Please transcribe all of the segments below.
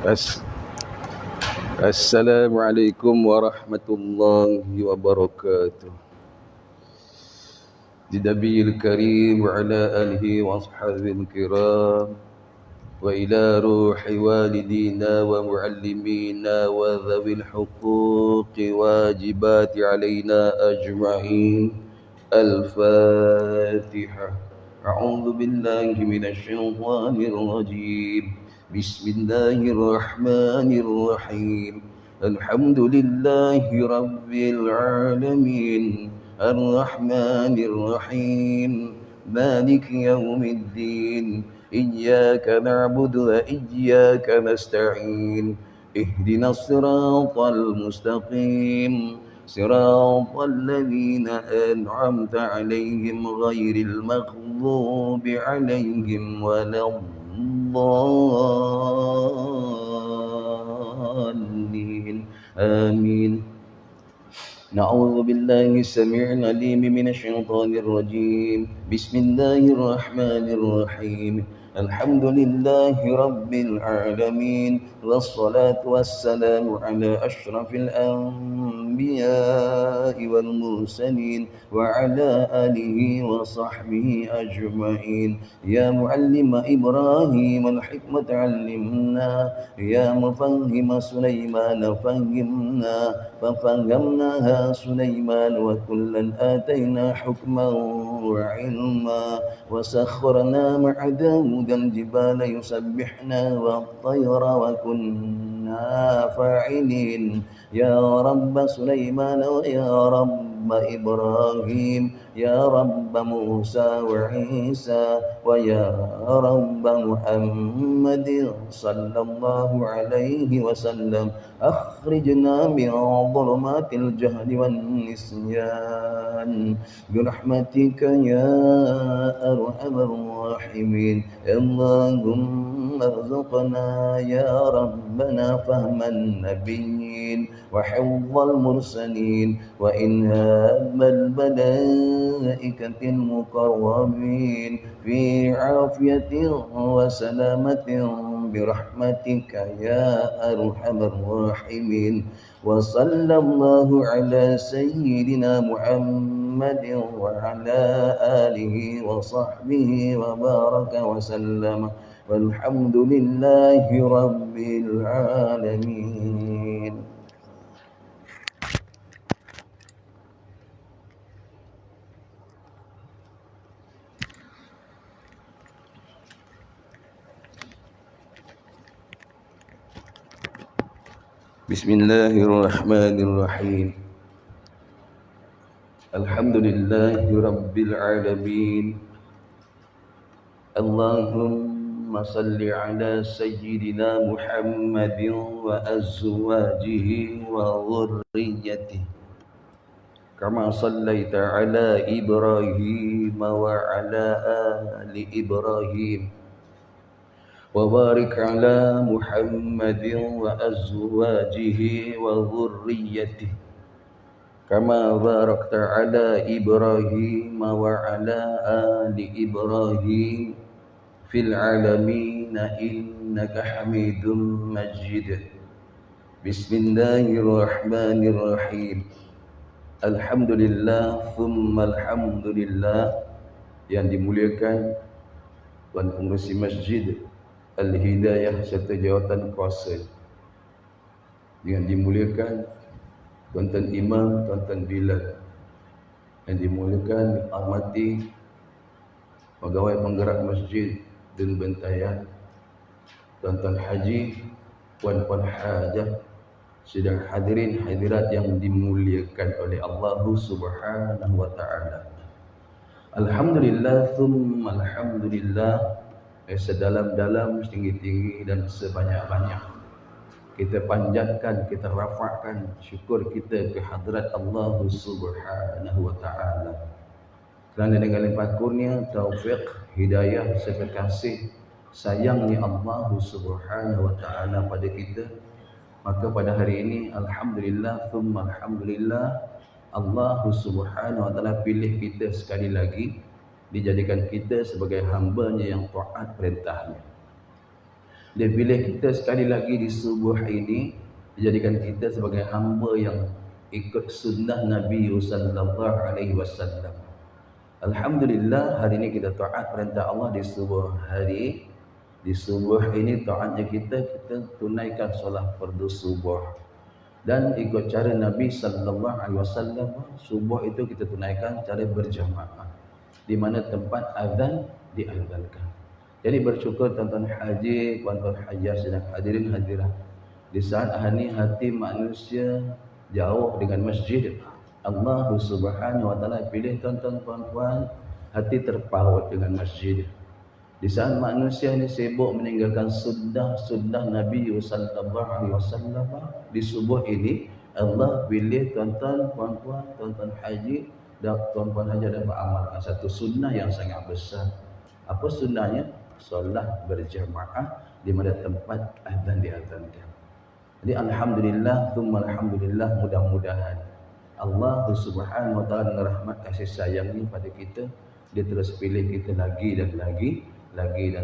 As- Assalamualaikum warahmatullahi wabarakatuh. Di Nabiyil Karim wa ala alihi wa ashabil kiram wa ila ruhi walidina wa muallimina wa dhawil huquqi wajibati alaina ajma'in. Al-Fatihah. A'udzu billahi minasy syaithanir rajim. Bismillahirrahmanirrahim. Alhamdulillahi rabbil alamin. Ar-Rahmanir-Rahim. Maliki yaumiddin. Iyyaka na'budu wa iyyaka nasta'in. Ihdinas siratal mustaqim. صراط الذين أنعمت عليهم غير المغضوب عليهم ولا الضالين آمين. نعوذ بالله السميع العليم من الشيطان الرجيم. بسم الله الرحمن الرحيم. الحمد لله رب العالمين، والصلاة والسلام على أشرف الأنبياء والمرسلين وعلى آله وصحبه أجمعين. يا معلم إبراهيم الحكمة علمنا، يا مفهم سليمان فهمنا، ففهمناها سليمان وكلا آتينا حكما وعلما، وسخرنا مع داود الجبال يسبحنا والطير وكنا فاعلين. يا رب سليمان ويا رب إبراهيم، يا رب موسى وعيسى، ويا رب محمد صلى الله عليه وسلم. أخرجنا من ظلمات الجهل والنسيان برحمتك يا أرحم الراحمين. اللهم ارزقنا يا ربنا فهم النبيين وحفظ المرسلين وإلهام الملائكة المقربين في عافية وسلامة برحمتك يا أرحم الراحمين. وصلى الله على سيدنا محمد وعلى آله وصحبه وبارك وسلم، والحمد لله رب العالمين. Bismillahirrahmanirrahim. Alhamdulillahi rabbil alamin. Allahumma salli ala sayyidina Muhammadin wa azwajihi wa dhurriyyatihi kama sallaita ala Ibrahim wa ala ali Ibrahim, wa barik ala Muhammadin wa azwajihi wa dhurriyyatihi kama barakta ala Ibrahim wa ala ali Ibrahim fil alamin innaka Hamidum Majid. Bismillahirrahmanirrahim. Alhamdulillah thumma alhamdulillah. Yang dimuliakan Tuan Pengerusi Masjid Al-Hidayah serta Jawatan Kuasa, yang dimuliakan Tuan-tuan Imam, Tuan-tuan Bilal, yang dimuliakan, dihormati pegawai penggerak masjid dan bentayan, Tuan-tuan Haji, Puan-puan Hajah, sidang hadirin hadirat yang dimuliakan oleh Allah Subhanahu wa taala. Alhamdulillah thumma alhamdulillah. Sedalam-dalam, setinggi-tinggi dan sebanyak-banyak kita panjatkan, kita rafa'kan syukur kita ke hadrat Allah Subhanahu wa taala kerana dengan limpah kurnia, taufik, hidayah serta kasih sayangnya Allah Subhanahu wa taala pada kita, maka pada hari ini alhamdulillah thumma alhamdulillah, Allah Subhanahu wa taala pilih kita sekali lagi, dijadikan kita sebagai hamba-Nya yang taat perintahnya. Dia pilih kita sekali lagi di subuh ini, dijadikan kita sebagai hamba yang ikut sunnah Nabi sallallahu alaihi wasallam. Alhamdulillah, hari ini kita taat perintah Allah di subuh hari. Di subuh ini taatnya kita tunaikan solat fardu subuh. Dan ikut cara Nabi sallallahu alaihi wasallam, subuh itu kita tunaikan cara berjamaah. Di mana tempat azan diazankan. Jadi bersyukur tuan-tuan haji, tuan-tuan hajjah sedang hadirin hadirat. Di saat hati manusia jauh dengan masjid, Allah Subhanahu wa taala pilih tuan-tuan puan-puan hati terpaut dengan masjid. Di saat manusia ini sibuk meninggalkan sunnah Nabi sallallahu alaihi wasallam, di subuh ini Allah pilih tuan-tuan puan-puan, tuan-tuan haji dan tuan-puan haji dapat amalkan satu sunnah yang sangat besar. Apa sunnahnya? Solat berjamaah di mana tempat azan diazankan. Jadi alhamdulillah, tsumma alhamdulillah, mudah-mudahan Allah Subhanahu wa taala dengan rahmat kasih sayangnya pada kita, dia terus pilih kita lagi dan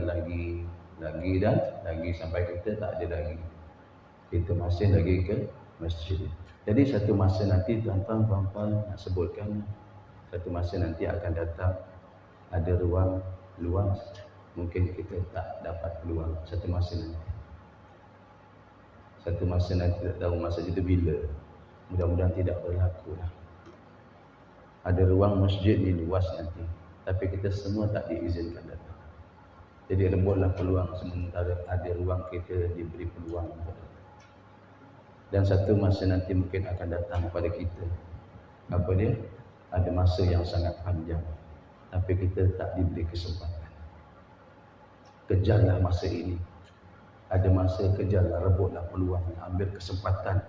lagi sampai kita tak ada lagi. Kita masih lagi ke masjid. Jadi satu masa nanti tuan-tuan puan-puan nak sebutkan, satu masa nanti akan datang ada ruang luas, mungkin kita tak dapat peluang satu masa nanti. Satu masa nanti tak tahu masa itu bila. Mudah-mudahan tidak berlaku lah. Ada ruang masjid ni luas nanti, tapi kita semua tak diizinkan datang. Jadi rebutlah peluang sementara ada ruang, kita diberi peluang. Dan satu masa nanti mungkin akan datang kepada kita, apa dia? Ada masa yang sangat panjang, tapi kita tak diberi kesempatan. Kejarlah masa ini. Ada masa kejarlah, rebutlah peluang, ambil kesempatan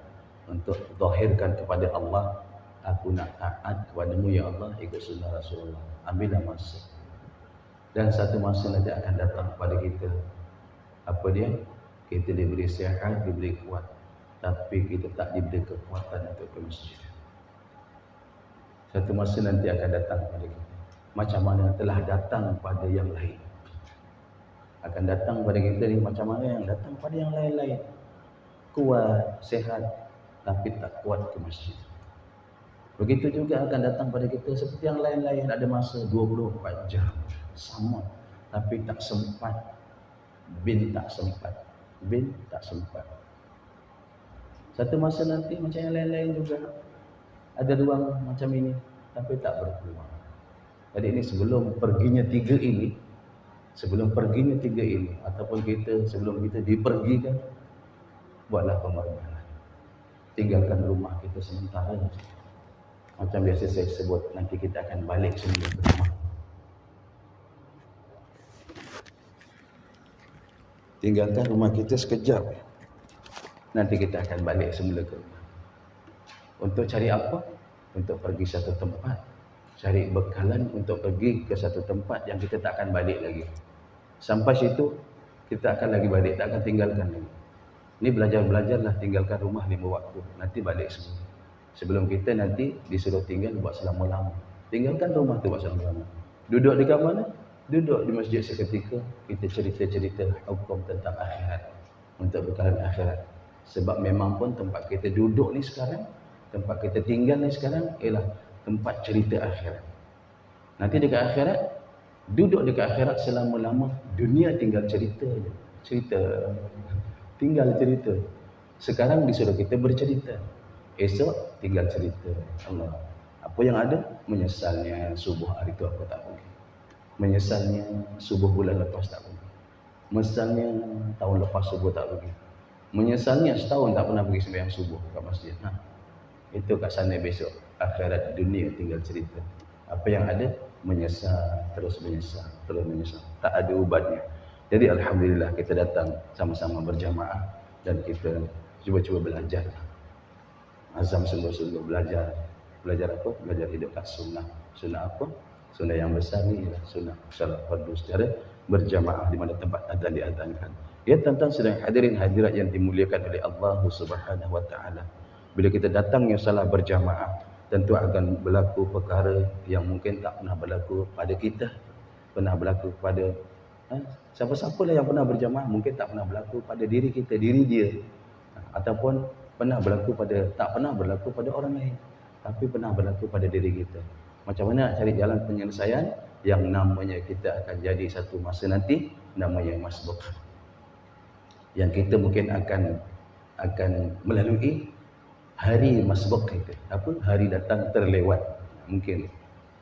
untuk zahirkan kepada Allah, aku nak taat kepadamu ya Allah, ikut sunnah Rasulullah. Ambillah masa. Dan satu masa nanti akan datang kepada kita, apa dia? Kita diberi sihat, diberi kuat, tapi kita tak diberi kekuatan untuk ke masjid. Satu masa nanti akan datang kepada kita, macam mana telah datang pada yang lain. Akan datang pada kita ni macam mana yang datang pada yang lain-lain. Kuat, sehat, tapi tak kuat ke masjid. Begitu juga akan datang pada kita seperti yang lain-lain, ada masa 24 jam sama, tapi tak sempat. Bin tak sempat. Satu masa nanti macam yang lain-lain juga, ada ruang macam ini, tapi tak berpeluang. Jadi ini sebelum perginya tiga ini, ataupun kita sebelum kita dipergikan, buatlah pengorbanan. Tinggalkan rumah kita sementara. Macam biasa saya sebut, nanti kita akan balik semula ke rumah. Tinggalkan rumah kita sekejap, nanti kita akan balik semula ke rumah. Untuk cari apa? Untuk pergi satu tempat, cari bekalan untuk pergi ke satu tempat yang kita tak akan balik lagi. Sampai situ kita akan lagi balik, tak akan tinggalkan lagi. Ini belajarlah tinggalkan rumah 5 waktu, nanti balik semula. Sebelum kita nanti disuruh tinggal buat selama-lama. Tinggalkan rumah tu buat selama-lama. Duduk dekat mana? Duduk di masjid seketika, kita cerita-cerita hukum tentang akhirat, untuk bekalan akhirat. Sebab memang pun tempat kita duduk ni sekarang, tempat kita tinggal ni sekarang ialah tempat cerita akhirat. Nanti dekat akhirat, duduk dekat akhirat selama-lama, dunia tinggal cerita je. Tinggal cerita. Sekarang disuruh kita bercerita, esok tinggal cerita. Allah, apa yang ada? Menyesalnya subuh hari tu aku tak pergi, menyesalnya subuh bulan lepas tak pergi, menyesalnya tahun lepas subuh tak pergi, menyesalnya setahun tak pernah pergi sembahyang subuh kat masjid. Itu kat sana besok. Akhirat, dunia tinggal cerita. Apa yang ada? Menyesal, terus menyesal. Tak ada ubatnya. Jadi alhamdulillah kita datang sama-sama berjamaah dan kita cuba-cuba belajar. Azam sungguh-sungguh belajar. Belajar apa? Belajar hidup kat sunnah. Sunnah apa? Sunnah yang besar ni ialah sunnah salat fardu secara berjamaah di mana tempat azan diazankan. Ya, tuan-tuan sedang hadirin hadirat yang dimuliakan oleh Allah Subhanahu wa taala. Bila kita datangnya salat berjamaah, tentu akan berlaku perkara yang mungkin tak pernah berlaku pada kita, pernah berlaku pada Siapa-siapa lah yang pernah berjamaah mungkin tak pernah berlaku pada diri kita, diri dia. Ataupun pernah berlaku pada, tak pernah berlaku pada orang lain, tapi pernah berlaku pada diri kita. Macam mana nak cari jalan penyelesaian? Yang namanya kita akan jadi satu masa nanti, namanya masbuk. Yang kita mungkin akan melalui hari masbuk kita. Apa? Hari datang terlewat mungkin.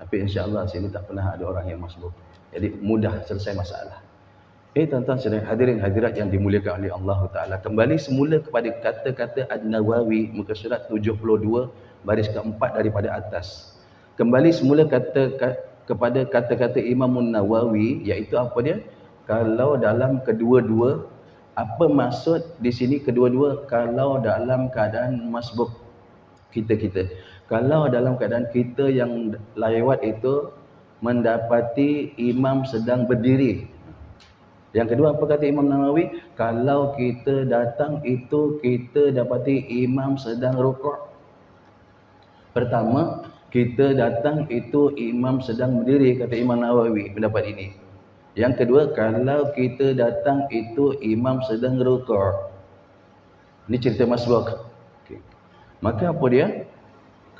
Tapi insya-Allah sini tak pernah ada orang yang masbuk. Jadi mudah selesai masalah. Tuan-tuan sedang hadirin hadirat yang dimuliakan oleh Allah Ta'ala. Kembali semula kepada kata-kata An-Nawawi, muka surat 72, baris keempat daripada atas. Kembali semula kepada kata-kata Imam An-Nawawi, iaitu apa dia? Kalau dalam kedua-dua, apa maksud di sini kedua-dua? Kalau dalam keadaan masbuk kita. Kalau dalam keadaan kita yang lewat itu mendapati imam sedang berdiri. Yang kedua apa kata Imam Nawawi? Kalau kita datang itu kita dapati imam sedang rukuk. Pertama, kita datang itu imam sedang berdiri, kata Imam Nawawi pendapat ini. Yang kedua, kalau kita datang itu imam sedang rukuk. Ini cerita masbuk. Okay. Maka apa dia?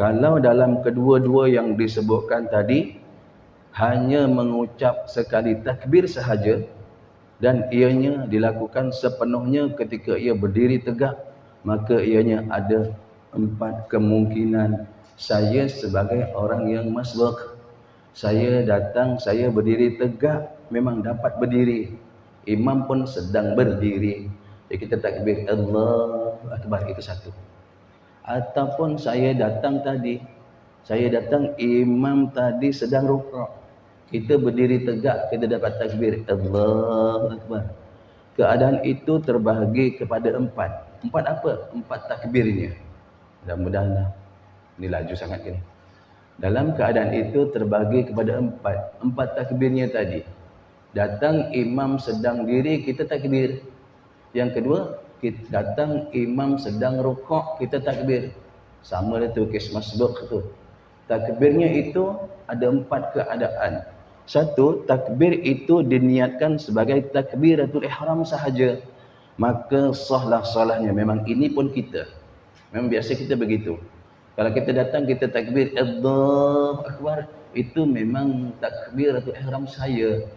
Kalau dalam kedua-dua yang disebutkan tadi hanya mengucap sekali takbir sahaja, dan ianya dilakukan sepenuhnya ketika ia berdiri tegak, maka ianya ada 4 kemungkinan. Saya sebagai orang yang masbuk, saya datang, saya berdiri tegak, memang dapat berdiri. Imam pun sedang berdiri. Jadi kita takbir Allahu Akbar, itu satu. Ataupun saya datang tadi, imam tadi sedang rukuk. Kita berdiri tegak, kita dapat takbir Allahu Akbar. Keadaan itu terbahagi kepada 4. 4 apa? 4 takbirnya. Mudah-mudahan ini laju sangat ini. Dalam keadaan itu terbahagi kepada 4. 4 takbirnya tadi. Datang imam sedang diri, kita takbir. Yang kedua, kita datang imam sedang rukuk, kita takbir. Sama lah tu kes masbuk tu. Takbirnya itu ada 4 keadaan. Satu, takbir itu diniatkan sebagai takbiratul ihram sahaja. Maka sahlah salahnya. Memang ini pun kita. Memang biasa kita begitu. Kalau kita datang, kita takbir Allahu Akbar. Itu memang takbiratul ihram saya.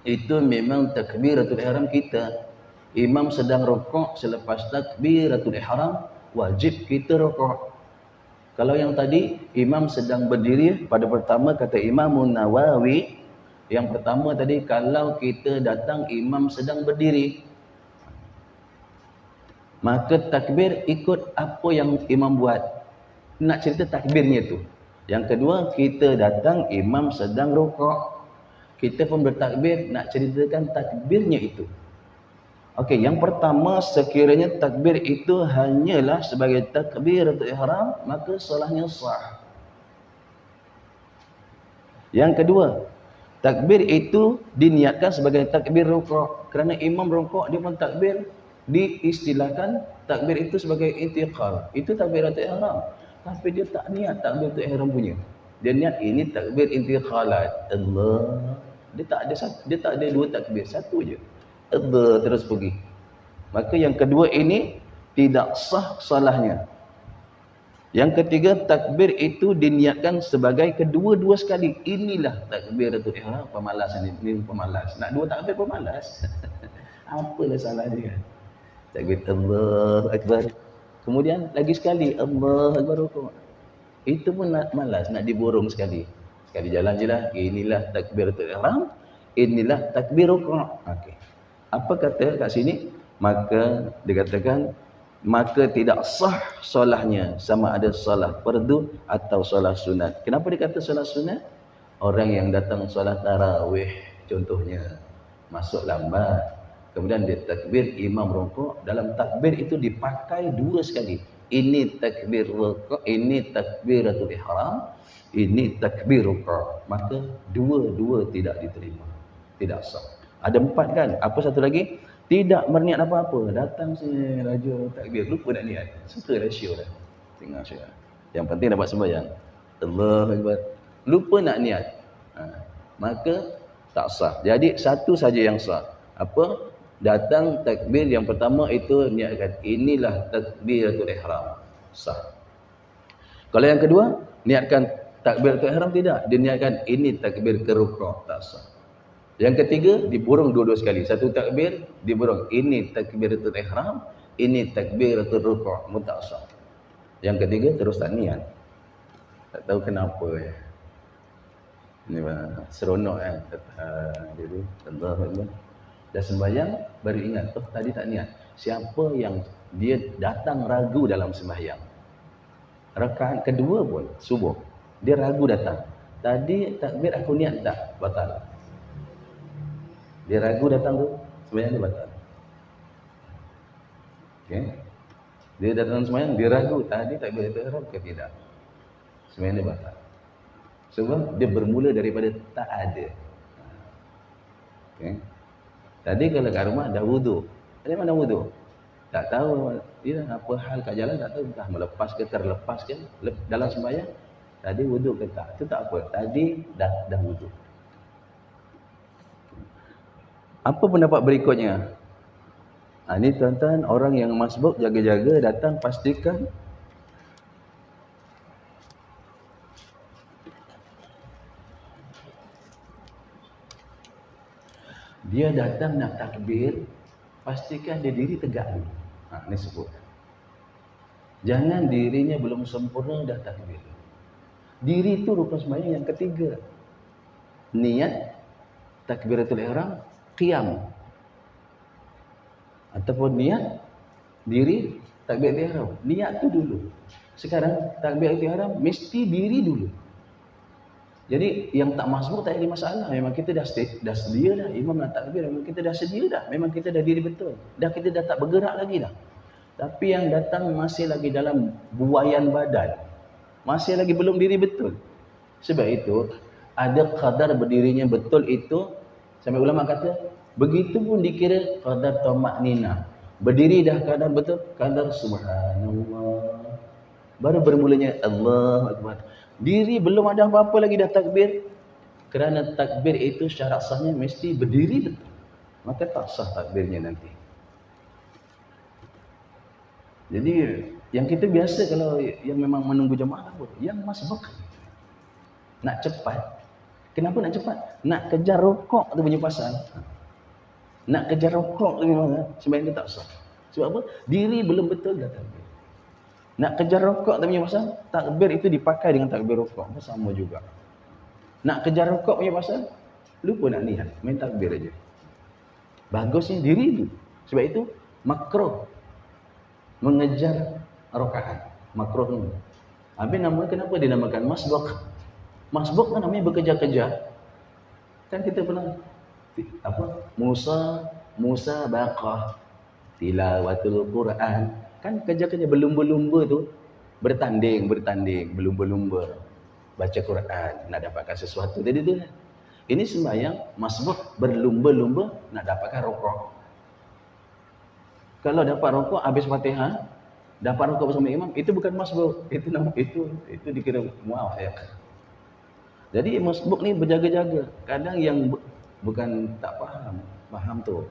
Itu memang takbiratul ihram kita. Imam sedang rukuk, selepas takbiratul ihram, wajib kita rukuk. Kalau yang tadi imam sedang berdiri, pada pertama kata Imam Nawawi, yang pertama tadi kalau kita datang imam sedang berdiri, maka takbir ikut apa yang imam buat. Nak cerita takbirnya tu. Yang kedua, kita datang imam sedang rukuk, kita pun bertakbir, nak ceritakan takbirnya itu. Okey, yang pertama, sekiranya takbir itu hanyalah sebagai takbiratul ihram, maka solahnya sah. Yang kedua, takbir itu diniatkan sebagai takbir rukuk. Kerana imam rukuk, dia pun takbir, diistilahkan takbir itu sebagai intiqal. Itu takbiratul ihram. Tapi dia tak niat takbiratul ihram punya. Dia niat ini takbir intiqalat. Allah. Dia tak ada 2 takbir, satu je. Terus pergi. Maka yang kedua ini tidak sah salahnya. Yang ketiga, takbir itu diniatkan sebagai kedua-dua sekali. Inilah takbiratul ihram. Pemalas ini pemalas. Nak 2 takbir pemalas. Apalah salah dia? Takbir Allahu Akbar. Kemudian lagi sekali Allahu Akbar rukuk. Itu pun malas, nak diborong sekali. Sekali jalan je lah. Inilah takbiratul ihram. Inilah takbir rukuk. Okey. Apa kata kat sini? Maka dikatakan, maka tidak sah solahnya, sama ada solah fardu atau solah sunat. Kenapa dikata solah sunat? Orang yang datang solat tarawih contohnya, masuk lambat, kemudian dia takbir, imam rukuk. Dalam takbir itu dipakai 2 sekali. Ini takbir rukuk, ini takbiratul ihram, ini takbir rukuk. Maka dua-dua tidak diterima, tidak sah. Ada 4 kan? Apa satu lagi? Tidak berniat apa-apa. Datang sini raja takbir, lupa nak niat. Suka ratio dah. Tengok saya. Yang penting dapat sembahyang. Allahu Akbar. Lupa nak niat. Maka Tak sah. Jadi satu saja yang sah. Apa? Datang takbir yang pertama itu niatkan inilah takbiratul ihram. Sah. Kalau yang kedua, niatkan takbiratul ihram tidak. Dia niatkan ini takbir ke rukuk, tak sah. Yang ketiga, diburung dua-dua sekali. Satu takbir, diburung. Ini takbiratul ihram, ini takbiratul rukuk, tak sah. Yang ketiga, terus tak niat. Tak tahu kenapa ya. Ini seronok kan. Jadi, Allah. Dah sembahyang, baru ingat. Oh, tadi tak niat. Siapa yang dia datang ragu dalam sembahyang. Rakaat kedua pun, subuh. Dia ragu datang. Tadi takbir aku niat tak? Batal. Dia ragu datang tu, sembahyang dia batal. Okay. Dia datang sembahyang, dia ragu. Tadi takbir itu ihram ke tidak? Sembahyang dia batal. Sebab dia bermula daripada tak ada. Okay. Tadi kalau kat rumah dah wudu. Dari mana wudu? Tak tahu dia apa hal kat jalan, tak tahu entah melepas ke terlepas ke dalam sembahyang. Tadi wudu ke tak? Itu tak apa. Tadi dah wudu. Apa pendapat berikutnya? Ini tuan-tuan, orang yang masbuk jaga-jaga datang pastikan dia datang nak takbir, pastikan dia diri tegak dulu. Ini sebut. Jangan dirinya belum sempurna dah takbir. Diri itu rukun sembahyang yang ketiga. Niat takbiratul ihram, qiyam. Ataupun niat diri takbiratul ihram. Niat tu dulu. Sekarang takbiratul ihram mesti diri dulu. Jadi yang tak masbuk tak ada masalah. Memang kita dah sedia dah. Imam nak takbir, memang kita dah sedia dah. Memang kita dah diri betul. Kita dah tak bergerak lagi dah. Tapi yang datang masih lagi dalam buaian badan. Masih lagi belum diri betul. Sebab itu, ada qadar berdirinya betul itu, sampai ulama kata, begitu pun dikira qadar tamakninah. Berdiri dah kadar betul, kadar subhanallah. Baru bermulanya Allahu Akbar. Diri belum ada apa-apa lagi dah takbir. Kerana takbir itu syarat sahnya mesti berdiri betul. Maka tak sah takbirnya nanti. Jadi yang kita biasa kalau yang memang menunggu jemaah pun, yang masbuk nak cepat. Kenapa nak cepat? Nak kejar rokok tu punya pasal. Nak kejar rokok tu memang sebenarnya tak sah. Sebab apa? Diri belum betul dah takbir. Nak kejar rokok tak punya pasal, takbir itu dipakai dengan takbir rokok. Sama juga. Nak kejar rokok punya pasal, lupa nak niat. Main takbir aja. Bagusnya diri tu. Sebab itu, makruh. Mengejar rokaat. Makruh ni. Habis nama kenapa dinamakan masbuk? Masbuk kan namanya bekerja-kejar. Kan kita pernah, Musa baqah. Tilawatul Quran. Kan kerja-kerja berlumba-lumba tu bertanding berlumba-lumba baca Quran nak dapatkan sesuatu. Jadi tu ini sembahyang masbuk berlumba-lumba nak dapatkan rokok. Kalau dapat rokok habis Fatihah, dapat rokok bersama imam, itu bukan masbuk. Itu dikira muaf ya. Jadi masbuk ni berjaga-jaga. Kadang yang bukan tak faham tu.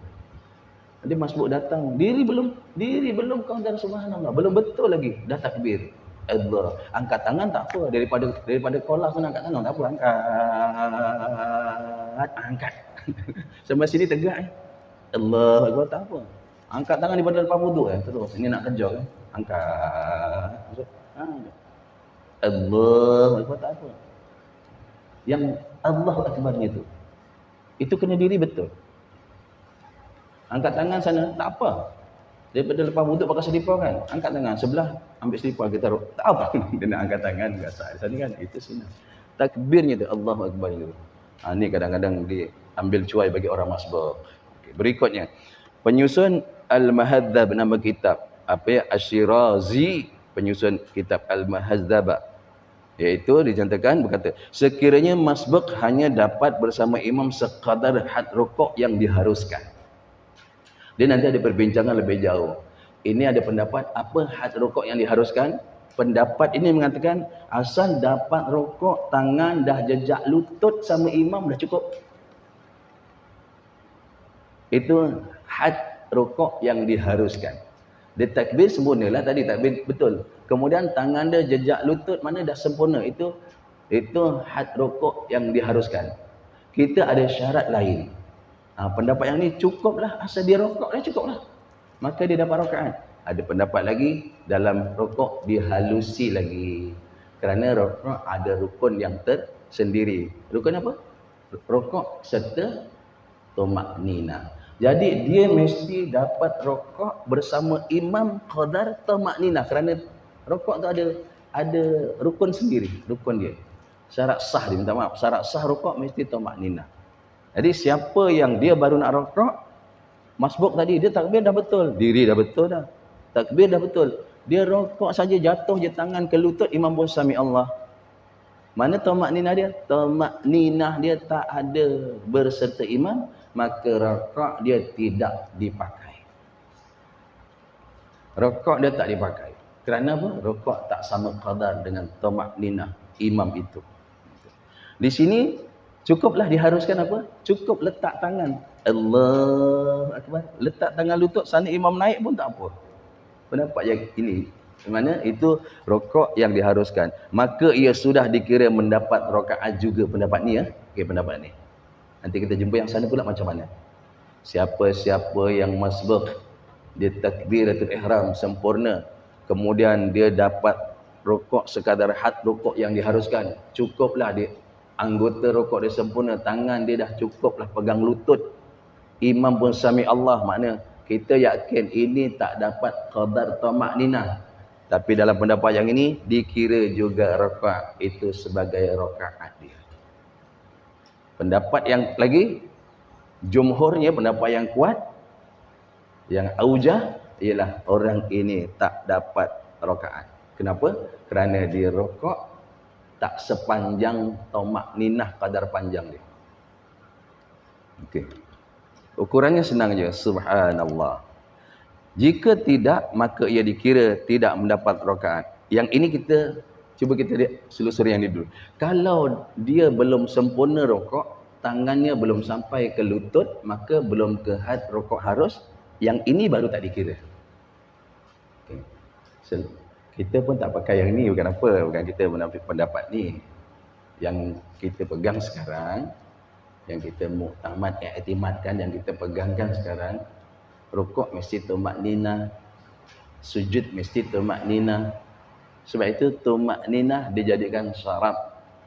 Dia masbuk datang, diri belum kau dan subhanallah, belum betul lagi dah takbir. Allah, angkat tangan tak apa, daripada kolah pun angkat tangan tak apa, angkat. Sampai sini tegak Allah Akbar tak apa. Angkat tangan daripada lepas wuduk terus. Ini nak kejar angkat. Allah Akbar tak apa. Yang Allah Akbarnya itu kena diri betul. Angkat tangan sana, tak apa. Daripada lepas wuduk pakai selipar kan. Angkat tangan, sebelah ambil selipar kita taruh. Tak apa. Dia nak angkat tangan, enggak sah. Sana kan, itu sunnah. Takbirnya tu, Allahu Akbar itu. Ni kadang-kadang diambil cuai bagi orang masbuk. Berikutnya, penyusun Al-Mahadzab nama kitab. Ash-Shirazi, penyusun kitab Al-Mahadzab. Iaitu dijantakan berkata, sekiranya masbuk hanya dapat bersama imam sekadar had rukuk yang diharuskan. Dia nanti ada perbincangan lebih jauh. Ini ada pendapat apa had rukuk yang diharuskan. Pendapat ini mengatakan asal dapat rukuk tangan dah jejak lutut sama imam dah cukup. Itu had rukuk yang diharuskan. Dia takbir sempurnalah tadi, takbir betul. Kemudian tangan dia jejak lutut mana dah sempurna. Itu had rukuk yang diharuskan. Kita ada syarat lain. Pendapat yang ni cukuplah, asal dia rukuk dah cukuplah. Maka dia dapat rakaat. Ada pendapat lagi, dalam rukuk dihalusi lagi. Kerana rukuk ada rukun yang tersendiri. Rukun apa? Rukuk serta tumakninah. Jadi dia mesti dapat rukuk bersama imam qadar tumakninah. Kerana rukuk tu ada rukun sendiri, rukun dia. Syarat sah dia, minta maaf. Syarat sah rukuk mesti tumakninah. Jadi siapa yang dia baru nak rukuk, masbuk tadi, dia takbir dah betul. Diri dah betul dah. Takbir dah betul. Dia rukuk saja jatuh je tangan ke lutut, imam pun sami Allah. Mana tumakninah dia? Tumakninah dia tak ada berserta imam, maka rukuk dia tidak dipakai. Rukuk dia tak dipakai. Kerana apa? Rukuk tak sama qadar dengan tumakninah imam itu. Di sini cukuplah diharuskan apa? Cukup letak tangan. Allahu Akbar. Letak tangan lutut, sana imam naik pun tak apa. Pendapat yang ini, mana itu rukuk yang diharuskan. Maka ia sudah dikira mendapat rakaat juga. Pendapat ni ya. Okey, pendapat ni. Nanti kita jumpa yang sana pula macam mana. Siapa-siapa yang masbuk, dia takbiratul ihram sempurna, kemudian dia dapat rukuk sekadar had rukuk yang diharuskan, cukuplah dia anggota rukuk dia sempurna, tangan dia dah cukuplah pegang lutut, imam pun sami Allah, makna kita yakin ini tak dapat qadar tumakninah. Tapi dalam pendapat yang ini dikira juga rakaat itu sebagai rakaat dia. Pendapat yang lagi jumhurnya, pendapat yang kuat, yang aujah ialah orang ini tak dapat rakaat. Kenapa? Kerana dia rukuk tak sepanjang tumakninah kadar panjang dia. Okey. Ukurannya senang je, subhanallah. Jika tidak, maka ia dikira tidak mendapat rakaat. Yang ini kita cuba kita selusuri yang ini dulu. Kalau dia belum sempurna rukuk, tangannya belum sampai ke lutut, maka belum ke had rukuk harus. Yang ini baru tak dikira. Okay. So, kita pun tak pakai yang ni, bukan apa, bukan kita menambil pendapat ni. Yang kita pegang sekarang, yang kita muktamad, i'timadkan, yang kita pegangkan sekarang, rukuk mesti tumakninah, sujud mesti tumakninah. Sebab itu tumakninah dijadikan syarat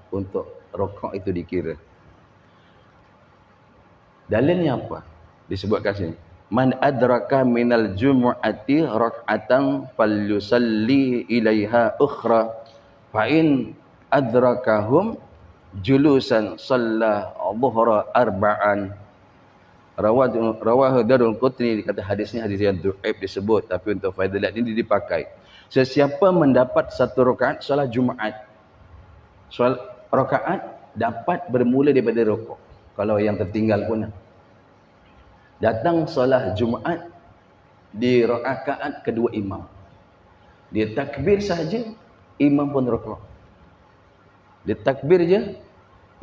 untuk rukuk itu dikira. Dalilnya apa? Disebutkan sini. Man adraka minal jumu'ati rak'atan falyusalli ilaiha ukhra fa in adrakahum julusan shalla dhuhra arba'an. Rawahu Darul Qutni, kata hadis ni hadis yang dhaif disebut, tapi untuk faedah ini dipakai. Sesiapa mendapat satu rakaat solat Jumaat, solat rakaat dapat bermula daripada rukuk. Kalau yang tertinggal pun datang solat Jumaat di rakaat kedua imam, dia takbir saja, imam pun rukuk. Dia takbir je,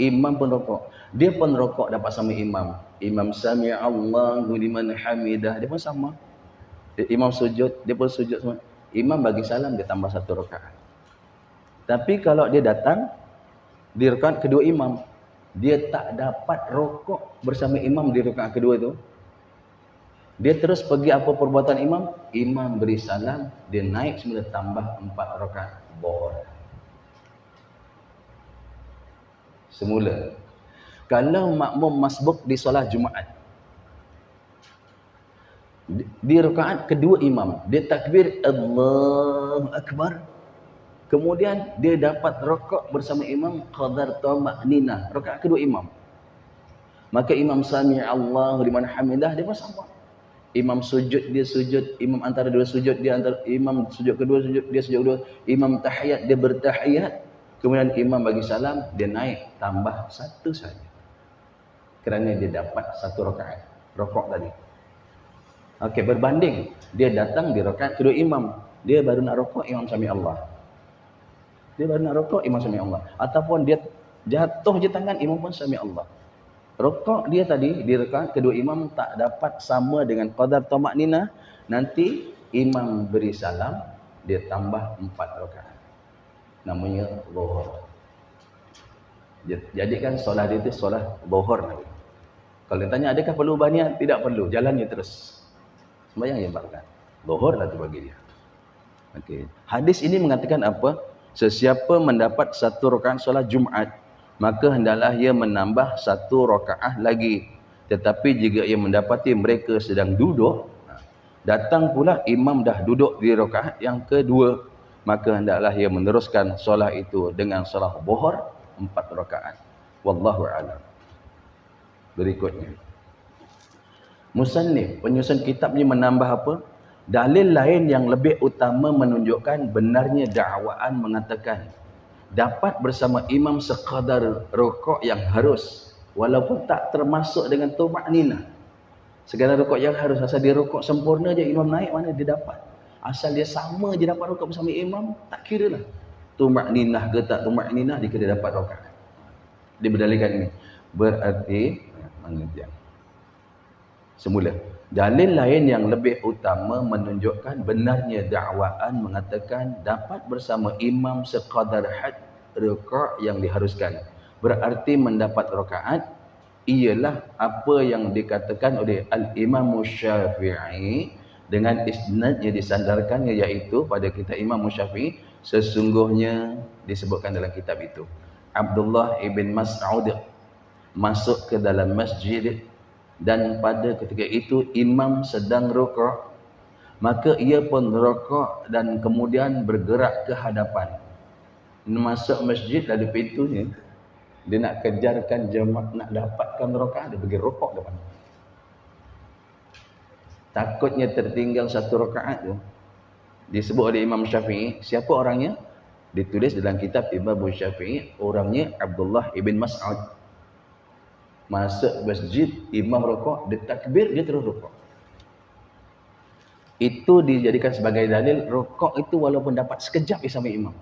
imam pun rukuk. Dia pun rukuk dapat sama imam. Imam sami Allahu liman hamidah, dia pun sama. Imam sujud, dia pun sujud semua. Imam bagi salam, dia tambah satu rakaat. Tapi kalau dia datang di rakaat kedua imam, dia tak dapat rukuk bersama imam di rakaat kedua tu. Dia terus pergi apa perbuatan imam? Imam beri salam, dia naik semula tambah 4 rakaat zuhur. Semula. Kalau makmum masbuk di solat Jumaat, di rakaat kedua imam, dia takbir Allahu Akbar, kemudian dia dapat rukuk bersama imam qadar tumakninah, rakaat kedua imam, maka imam sami Allahu liman hamidah, dia pun sama. Imam sujud, dia sujud, imam antara dua sujud, dia antara imam sujud kedua, sujud dia sujud kedua, imam tahiyat, dia bertahiyat, kemudian imam bagi salam, dia naik tambah satu saja. Kerana dia dapat satu rakaat rukuk tadi. Okey, berbanding dia datang di rakaat kedua imam, dia baru nak rukuk, imam sami Allah. Dia baru nak rukuk, imam sami Allah. Ataupun dia jatuh je tangan, imam pun sami Allah. Rukuk dia tadi di rakaat kedua imam tak dapat sama dengan qadar tamakninah, nanti imam beri salam, dia tambah 4 rakaat. Namanya zuhur. Jadikan solat dia itu solat zuhur nanti. Kalau ditanya adakah perlu ubah niat? Tidak perlu, jalannya terus. Sembahyang yang 4 rakaat. Zuhur lah tu bagi dia. Okey. Hadis ini mengatakan apa? Sesiapa mendapat 1 rakaat solat Jumaat, maka hendaklah ia menambah 1 rakaat lagi. Tetapi jika ia mendapati mereka sedang duduk, datang pula imam dah duduk di rakaat yang kedua, maka hendaklah ia meneruskan solat itu dengan solat zuhur 4 rakaat. Wallahu a'lam. Berikutnya, musannif penyusun kitab ni menambah apa? Dalil lain yang lebih utama menunjukkan benarnya dakwaan mengatakan dapat bersama imam sekadar rukuk yang harus walaupun tak termasuk dengan tumakninah. Segala rukuk yang harus, asal dia rukuk sempurna je imam naik, mana dia dapat. Asal dia sama je dapat rukuk bersama imam, tak kira lah tumakninah ke tak tumakninah, dia kira dapat rakaat. Dia berdalilkan ini. Berarti pengertian semula, dalil lain yang lebih utama menunjukkan benarnya dakwaan mengatakan dapat bersama imam sekadar had rukuk yang diharuskan, berarti mendapat rakaat, ialah apa yang dikatakan oleh Al-Imam Syafi'i dengan isnadnya disandarkannya, iaitu pada kitab Imam Syafi'i, sesungguhnya disebutkan dalam kitab itu, Abdullah ibn Mas'ud masuk ke dalam masjid dan pada ketika itu imam sedang rukuk, maka ia pun rukuk dan kemudian bergerak ke hadapan. Masuk masjid dari pintunya, dia nak kejarkan jemaah, nak dapatkan rakaat, dia pergi rukuk depan. Takutnya tertinggal 1 rakaat tu. Disebut oleh Imam Syafi'i, siapa orangnya? Ditulis dalam kitab Imam Syafi'i, orangnya Abdullah ibn Mas'ud. Masuk masjid, imam rukuk, dia takbir, dia terus rukuk. Itu dijadikan sebagai dalil rukuk itu walaupun dapat sekejap bersama imam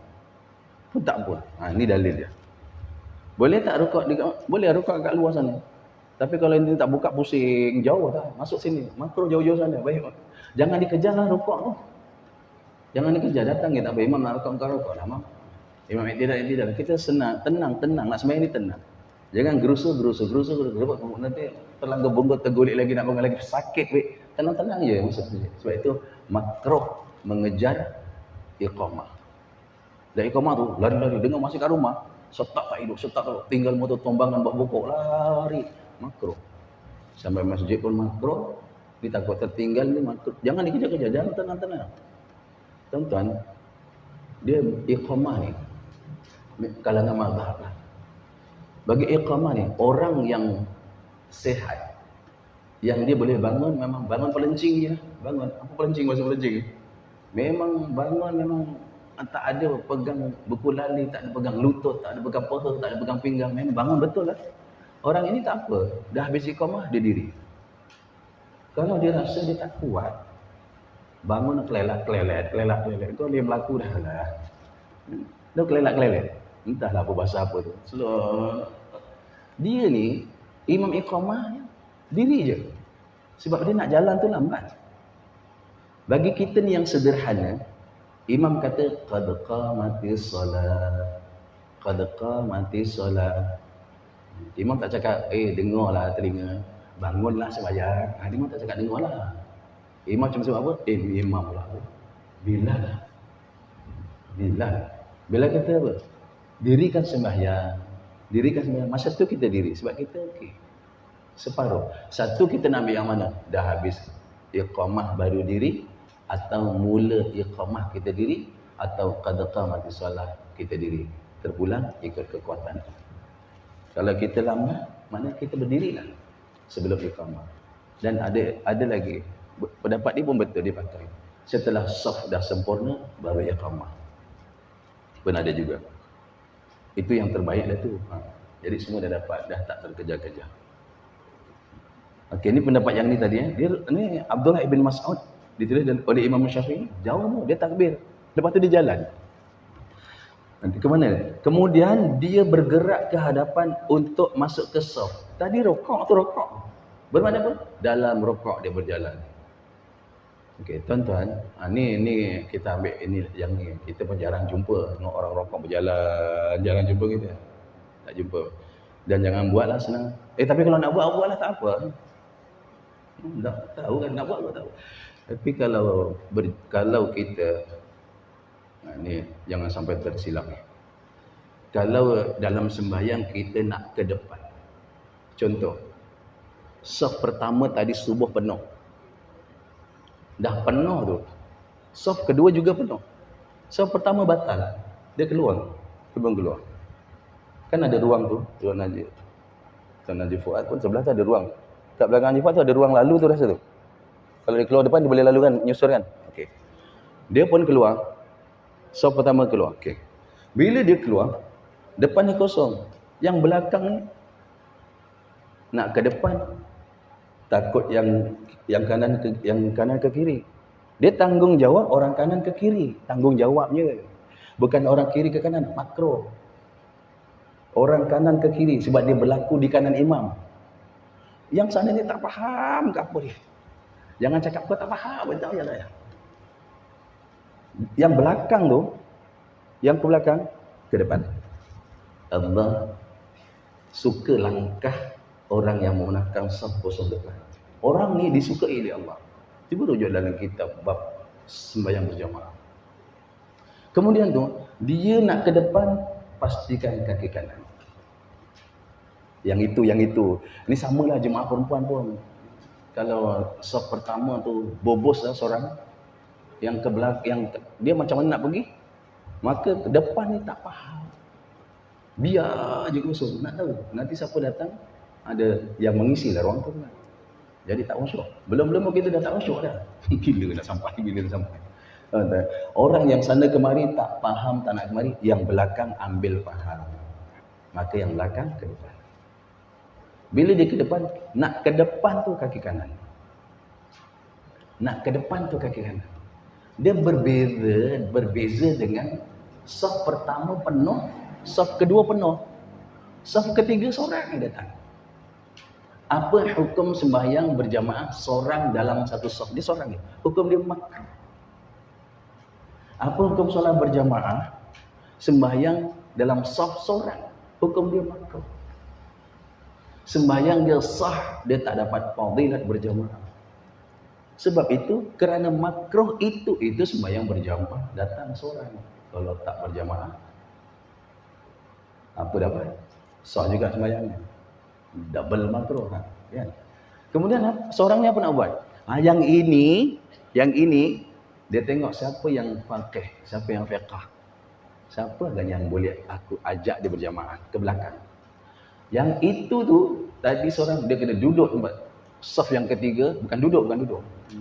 pun tak apa. Ini dalil dia. Boleh tak rukuk? Boleh rukuk kat luar sana. Tapi kalau ini tak buka, pusing jauh tak. Masuk sini, makro jauh-jauh sana. Baik. Jangan dikejarlah rukuk tu. Jangan dikejar, datang kita apa imam nak rukuk, kau rukuk lah. Imam tidak. Kita senang, tenang. Nak sembahyang ni tenang. Jangan gerusu, nanti terlanggar bonggol, tergulik lagi, nak bangun lagi, sakit. Tenang-tenang je maksudnya. Sebab itu makruh mengejar iqamah. Dan iqamah tu lari-lari, dengar masih kat rumah, setak tak hidup, tinggal motor tombangan buat bokok, lari. Makruh. Sampai masjid pun makruh, dia takut tertinggal, ni makruh. Jangan dikejar-kejar, jangan, tenang-tenang. Tuan-tuan, dia iqamah ni kalangan mazhab lah. Bagi iqamah ni, orang yang sehat, yang dia boleh bangun, memang bangun pelencing je lah. Bangun, apa pelencing, bahasa pelencing? Memang bangun, memang tak ada pegang buku lali, tak ada pegang lutut, tak ada pegang paha, tak ada pegang pinggang. Memang bangun betul lah. Orang ini tak apa, dah habis iqamah, dia diri. Kalau dia rasa dia tak kuat, bangun kelelak-kelelet, kau dia melaku dah lah. Dia kelelak-kelelet. Entahlah apa bahasa apa tu. Dia ni imam iqamah diri je. Sebab dia nak jalan tu lambat. Bagi kita ni yang sederhana, imam kata qad qamatis solat. Qad qamatis solat. Imam tak cakap dengarlah telinga, bangunlah sembahyang. Imam tak cakap dengarlah. Imam cuma sebut apa? Imam lah. Bilal. Bila kata apa? Dirikan sembahyang. Masa tu kita diri. Sebab kita okey. Separuh. Satu kita nak ambil yang mana? Dah habis iqamah baru diri, atau mula iqamah kita diri, atau qad qamatis solat kita diri. Terpulang ikut kekuatan. Kalau kita lambat, mana kita berdirilah sebelum iqamah. Dan ada lagi pendapat dia pun betul, dia pakai setelah saf dah sempurna baru iqamah. Pun ada juga. Itu yang terbaik dah tu. Jadi semua dah dapat, dah tak terkejar-kejar. Okey, ni pendapat yang ni tadi. Ni Abdullah ibn Mas'ud ditulis oleh Imam Syafi'i. Jauh tu, dia takbir. Lepas tu dia jalan. Nanti ke mana? Kemudian dia bergerak ke hadapan untuk masuk ke saf. Tadi rokok tu rokok. Bermakna apa? Dalam rokok dia berjalan. Okey, tuan-tuan, ni kita ambil ini yang ni. Kita pun jarang jumpa tengok orang rokok berjalan, jarang jumpa kita. Tak jumpa. Dan jangan buatlah senang. Tapi kalau nak buatlah tak apa. Tak tahu kan nak buat ke tahu. Tapi kalau kita ni jangan sampai tersilap. Kalau dalam sembahyang kita nak ke depan. Contoh. Saf pertama tadi subuh penuh. Dah penuh tu. Saf kedua juga penuh. Saf pertama batal. Dia keluar. Keluar. Kan ada ruang tu, Tuan Najib Fuad pun sebelah tu ada ruang. Kat belakang Najib Fuad tu ada ruang lalu tu rasa tu. Kalau dia keluar depan dia boleh lalu kan, nyusul kan. Okey. Dia pun keluar. Saf pertama keluar. Okey. Bila dia keluar, depannya kosong. Yang belakang ni nak ke depan, takut yang kanan ke kiri. Dia tanggungjawab orang kanan ke kiri. Tanggungjawabnya bukan orang kiri ke kanan, makro. Orang kanan ke kiri sebab dia berlaku di kanan imam. Yang sana ni tak faham ke apa dia. Jangan cakap kau tak faham, betul ya lah. Yang belakang tu, yang ke belakang ke depan. Allah suka langkah orang yang menggunakan saf kosong depan. Orang ni disukai oleh Allah. Cuba rujuk dalam kitab bab sembahyang berjamaah. Kemudian tu, dia nak ke depan, pastikan kaki kanan. Yang itu. Ni samalah jemaah perempuan pun. Kalau saf pertama tu bobos lah seorang, yang ke belakang, dia macam mana nak pergi, maka ke depan ni tak faham. Biar je kosong, nak tahu nanti siapa datang, ada yang mengisi lah ruang tu kan. Jadi tak khusyuk. Belum kita dah tak khusyuk dah. Bila nak sampai. Orang yang sana kemari tak faham, tak nak kemari, yang belakang ambil faham. Maka yang belakang ke depan. Bila dia ke depan, nak ke depan tu kaki kanan. Nak ke depan tu kaki kanan. Dia berbeza dengan saf pertama penuh, saf kedua penuh, saf ketiga seorang yang datang. Apa hukum sembahyang berjamaah seorang dalam satu saf? Dia seorang ni. Hukum dia makruh. Apa hukum solat berjamaah sembahyang dalam saf seorang? Hukum dia makruh. Sembahyang dia sah, dia tak dapat fadilat berjamaah. Sebab itu kerana makruh itu sembahyang berjamaah datang seorang. Kalau tak berjamaah, apa dapat? Sah juga sembahyangnya. Double makruh kan? Kemudian seorang ni apa nak buat? Yang ini dia tengok siapa yang faqih, siapa yang fiqh. Siapa kan yang boleh aku ajak dia berjamaah ke belakang. Yang itu tu tadi seorang dia kena duduk tempat saf yang ketiga, bukan duduk.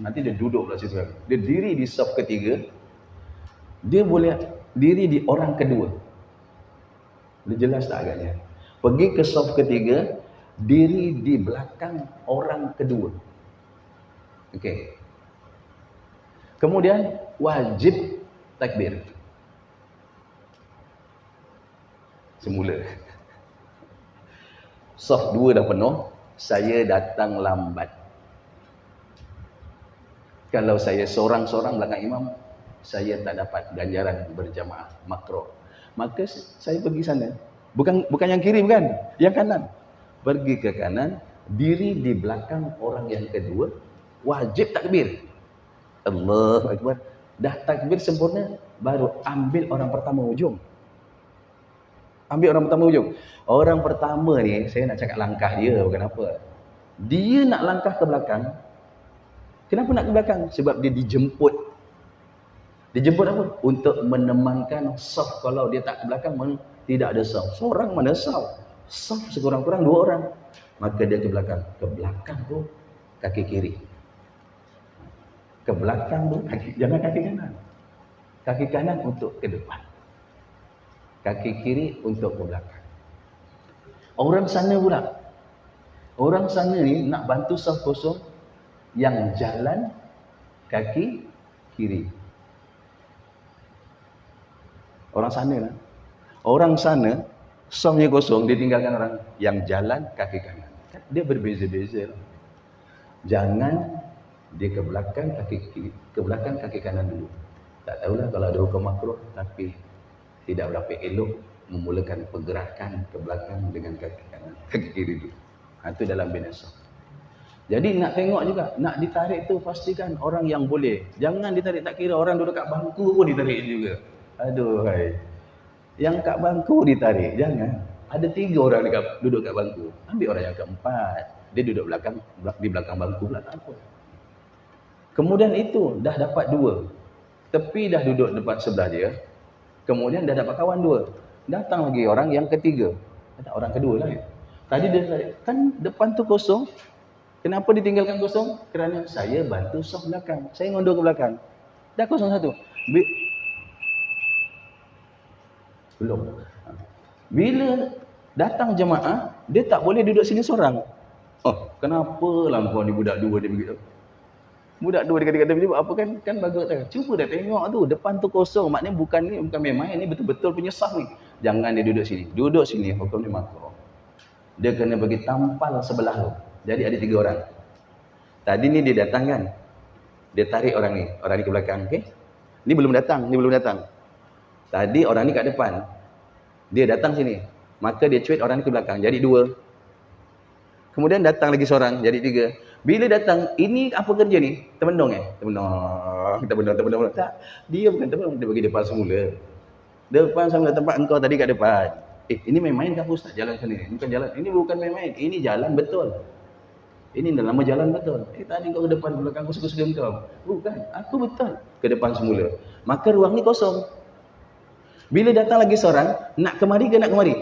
Nanti dia duduk pula situ. Dia diri di saf ketiga. Dia boleh diri di orang kedua. Dia jelas tak agaknya? Pergi ke saf ketiga, diri di belakang orang kedua. Okey. Kemudian wajib takbir. Semula. Saf 2 dah penuh, saya datang lambat. Kalau saya seorang-seorang belakang imam, saya tak dapat ganjaran berjamaah makruh. Maka saya pergi sana. Bukan yang kiri, bukan, yang kanan. Pergi ke kanan, diri di belakang orang yang kedua, wajib takbir. Allahu Akbar. Dah takbir sempurna, baru ambil orang pertama ujung. Orang pertama ni, saya nak cakap langkah dia, bukan apa. Dia nak langkah ke belakang. Kenapa nak ke belakang? Sebab dia dijemput. Dijemput apa? Untuk menemankan saf. Kalau dia tak ke belakang, tidak ada saf. Seorang mana saf? Saf sekurang-kurang 2 orang. Maka dia ke belakang. Ke belakang tu kaki kiri. Ke belakang tu jangan kaki kanan. Kaki kanan untuk ke depan. Kaki kiri untuk ke belakang. Orang sana pula. Orang sana ni nak bantu saf kosong, yang jalan kaki kiri. Orang sana lah. Orang sana safnya kosong, ditinggalkan orang yang jalan kaki kanan. Dia berbeza-beza. Jangan dia ke belakang kaki kanan dulu. Tak tahulah kalau ada hukum makruh, tapi tidak berapa elok memulakan pergerakan ke belakang dengan kaki kanan, kaki kiri dulu. Itu dalam binasa. Jadi nak tengok juga, nak ditarik tu pastikan orang yang boleh. Jangan ditarik, tak kira orang duduk kat bangku pun ditarik juga. Aduh hai. Yang kat bangku ditarik, jangan. Ada 3 orang duduk kat bangku. Ambil orang yang keempat. Dia duduk di belakang bangku pula, tak apa. Kemudian itu dah dapat 2. Tepi dah duduk depan sebelah dia. Kemudian dah dapat kawan 2. Datang lagi orang yang ketiga. Orang kedua lah. Tadi dia tarik. Kan depan tu kosong. Kenapa ditinggalkan kosong? Kerana saya bantu saf belakang. Saya ngondur ke belakang. Dah kosong 1. Belum. Bila datang jemaah, dia tak boleh duduk sini seorang. Oh, kenapa lah kau ni budak 2 dia begitu? Budak 2 dia kata begitu, apa kan bagus tak? Cuba dah tengok tu, depan tu kosong. Maknanya bukan main-main, ni betul-betul punya saf ni. Jangan dia duduk sini. Duduk sini, hukum ni makruh. Dia kena bagi tampal sebelah tu. Jadi ada 3 orang. Tadi ni dia datang kan. Dia tarik orang ni ke belakang, okey? Ni belum datang. Tadi orang ni kat depan. Dia datang sini. Maka dia cuit orang ni ke belakang. Jadi 2. Kemudian datang lagi seorang, jadi 3. Bila datang, ini apa kerja ni? Terbenung. Terbenung. Tak. Dia bukan terbenung, dia bagi depan semula. Depan semula tempat engkau tadi kat depan. Ini main-main ke Ustaz jalan sini? Bukan jalan. Ini bukan main-main. Ini jalan betul. Ini dah lama jalan betul. Tadi kau ke depan, belakang aku suka-suka kau. Bukan. Aku betul. Ke depan semula. Maka ruang ni kosong. Bila datang lagi seorang, nak kemari ke nak kemari?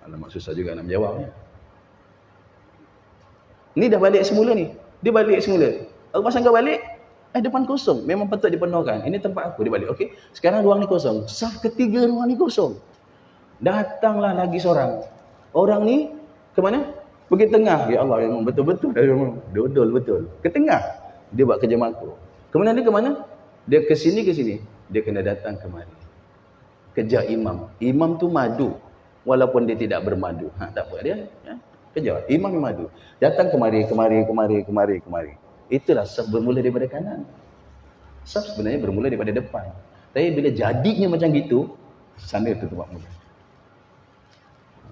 Alamak, susah juga nak menjawabnya. Ni dah balik semula ni. Dia balik semula. Aku pasang kau balik, depan kosong. Memang patut dipenuhkan. Ini tempat aku, dia balik. Okey. Sekarang ruang ni kosong. Saf ketiga ruang ni kosong. Datanglah lagi seorang. Orang ni ke mana? Pergi tengah. Ya Allah, memang betul-betul. Dodol betul. Ke tengah. Dia buat kerja makruh. Kemudian dia ke mana? Dia ke sini. Dia kena datang kemari. Kejar imam. Imam tu madu. Walaupun dia tidak bermadu. Tak apa dia. Kejar. Imam yang madu. Datang kemari. Itulah saf bermula daripada kanan. Saf sebenarnya bermula daripada depan. Tapi bila jadinya macam gitu, sana itu tempat mula.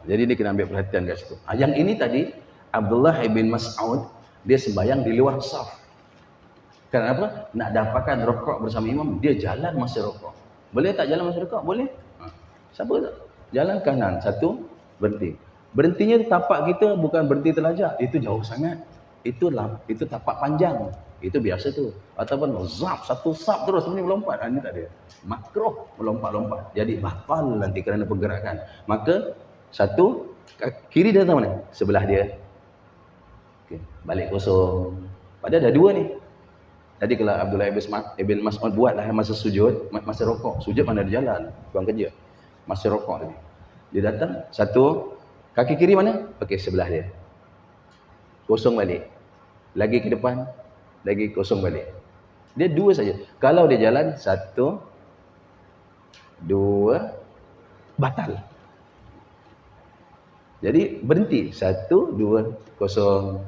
Jadi dia kena ambil perhatian kat situ. Yang ini tadi, Abdullah bin Mas'ud, dia sembahyang di luar saf. Kenapa? Nak dapatkan rokok bersama imam, dia jalan masa rokok. Boleh tak jalan masa rokok? Boleh. Siapa tak? Jalan kanan, 1, berhenti. Berhentinya tapak kita bukan berhenti terlajak. Itu jauh sangat. Itu tapak panjang. Itu biasa tu. Ataupun zap, 1 sap terus ni melompat. Ini tak ada. Makruh melompat-lompat. Jadi batal nanti kerana pergerakan. Maka 1, kiri dia datang mana? Sebelah dia. Okay. Balik kosong. Padahal dah 2 ni. Tadi kalau Abdullah ibn Mas'ud buatlah masa sujud, masa rokok. Sujud mana ada jalan, buang kerja. Masa rokok tadi. Dia datang, 1, kaki kiri mana? Okey, sebelah dia. Kosong balik. Lagi ke depan, lagi kosong balik. Dia 2 saja. Kalau dia jalan, 1, 2, batal. Jadi berhenti. 1, 2, kosong.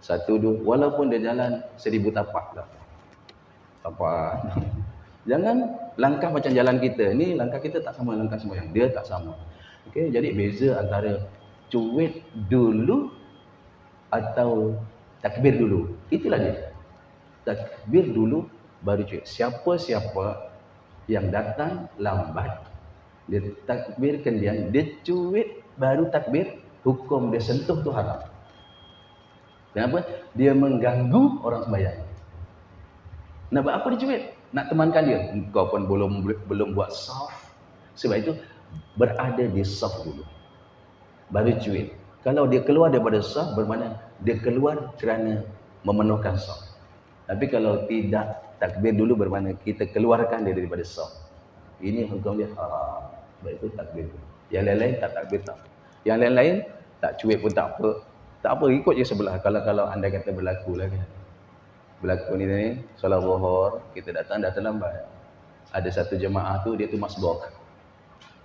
1, 2. Walaupun dia jalan 1000 tapak lah. Tapak. Jangan langkah macam jalan kita. Ni langkah kita tak sama langkah sembahyang. Dia tak sama. Okey, jadi beza antara cuit dulu atau takbir dulu. Itulah dia. Takbir dulu baru cuit. Siapa-siapa yang datang lambat, dia takbirkan dia cuit baru takbir, hukum dia sentuh tu haram. Kenapa? Dia mengganggu orang sembahyang. Nak buat apa dia cuit? Nak temankan dia. Kau pun belum buat saf. Sebab itu berada di saf dulu. Baru cuit. Kalau dia keluar daripada saf, bermakna dia keluar kerana memenuhkan saf. Tapi kalau tidak takbir dulu, bermakna kita keluarkan dia daripada saf. Ini hukum dia haram. Sebab itu takbir dulu. Yang lain-lain tak takbir tak. Yang lain-lain tak cuit pun tak apa. Tak apa, ikut je sebelah. Kalau anda kata berlaku lah kan. Berlaku ni, solat zuhur, kita datang lambat. Ada satu jemaah tu, dia tu masbuk.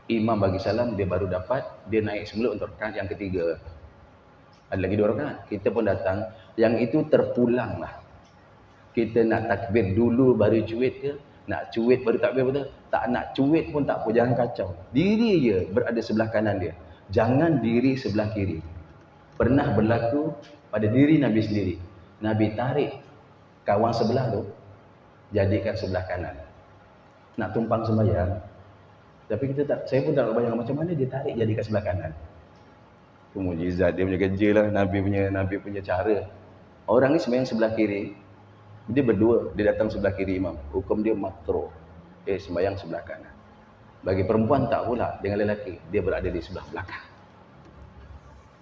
Imam bagi salam, dia baru dapat, dia naik semula untuk rakaat yang ketiga. Ada lagi 2 rakaat. Kita pun datang, yang itu terpulang lah. Kita nak takbir dulu baru cuit ke? Nak cuit baru takbir betul? Tak nak cuit pun tak apa, jangan kacau. Diri je berada sebelah kanan dia. Jangan diri sebelah kiri. Pernah berlaku pada diri Nabi sendiri. Nabi tarik kawan sebelah tu, jadikan sebelah kanan. Nak tumpang sembahyang. Tapi saya pun tak bayang macam mana dia tarik jadikan sebelah kanan. Itu mukjizat dia punya kerja lah, Nabi punya cara. Orang ni sembahyang sebelah kiri, dia berdua, dia datang sebelah kiri imam. Hukum dia makruh. Sembahyang sebelah kanan. Bagi perempuan tak pula, dengan lelaki, dia berada di sebelah belakang.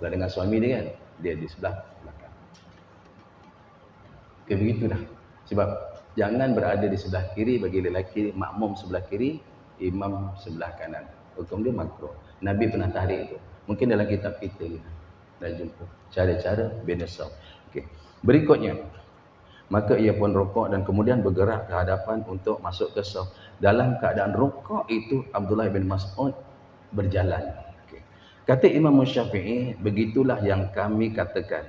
Kalau dengan suami dia kan, dia di sebelah belakang. Begitulah. Sebab jangan berada di sebelah kiri bagi lelaki, makmum sebelah kiri, imam sebelah kanan. Hukum dia makruh. Nabi pernah tarik itu. Mungkin dalam kitab kita dah jumpa cara-cara bina saf. Okey. Berikutnya, maka ia pun rukuk dan kemudian bergerak ke hadapan untuk masuk ke saf. Dalam keadaan rukuk itu Abdullah bin Mas'ud berjalan. Okey. Kata Imam Syafi'i, begitulah yang kami katakan.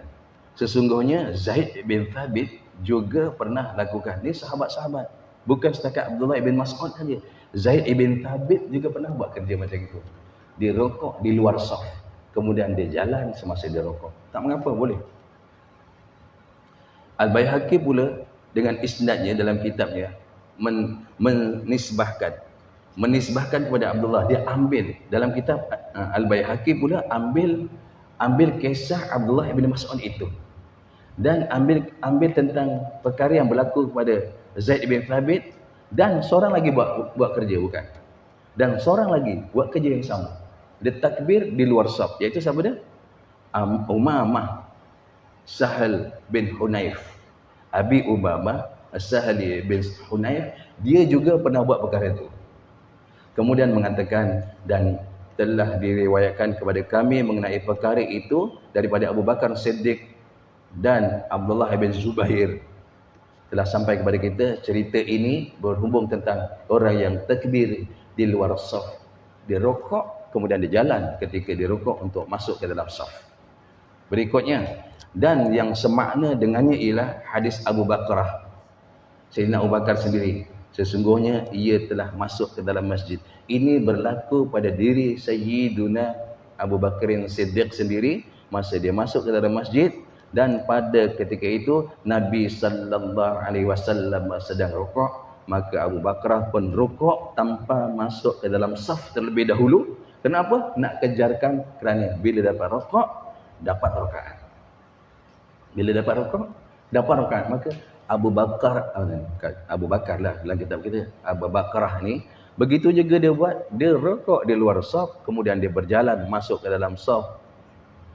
Sesungguhnya Zaid bin Thabit juga pernah lakukan. Ini sahabat-sahabat. Bukan setakat Abdullah bin Mas'ud saja. Zaid bin Thabit juga pernah buat kerja macam itu. Dia rokok di luar saf. Kemudian dia jalan semasa dia rokok. Tak mengapa, boleh. Al-Baihaqi pula dengan isnadnya dalam kitabnya menisbahkan kepada Abdullah. Dia ambil dalam kitab Al-Baihaqi pula ambil kisah Abdullah bin Mas'ud itu. Dan ambil tentang perkara yang berlaku kepada Zaid bin Thabit. Dan seorang lagi buat kerja, bukan? Dan seorang lagi buat kerja yang sama. Dia takbir di luar saf. Iaitu siapa dia? Umamah Sahal bin Hunayf. Abi Umamah Sahal bin Hunayf. Dia juga pernah buat perkara itu. Kemudian mengatakan, dan telah diriwayatkan kepada kami mengenai perkara itu daripada Abu Bakar Siddiq dan Abdullah bin Zubair. Telah sampai kepada kita cerita ini berhubung tentang orang yang takbir di luar saf. Dia rokok, kemudian dia jalan ketika dia rokok untuk masuk ke dalam saf. Berikutnya, dan yang semakna dengannya ialah hadis Abu Bakrah. Sayyidina Abu Bakar sendiri, sesungguhnya ia telah masuk ke dalam masjid. Ini berlaku pada diri Sayyiduna Abu Bakrin Siddiq sendiri masa dia masuk ke dalam masjid. Dan pada ketika itu Nabi sallallahu alaihi wasallam sedang rukuk, maka Abu Bakrah pun rukuk tanpa masuk ke dalam saf terlebih dahulu. Kenapa? Nak kejarkan kerana bila dapat rukuk dapat rakaat. Bila dapat rukuk dapat rakaat, maka Abu Bakar lah dalam kitab kita, Abu Bakrah ni begitu juga dia buat. Dia rukuk di luar saf, kemudian dia berjalan masuk ke dalam saf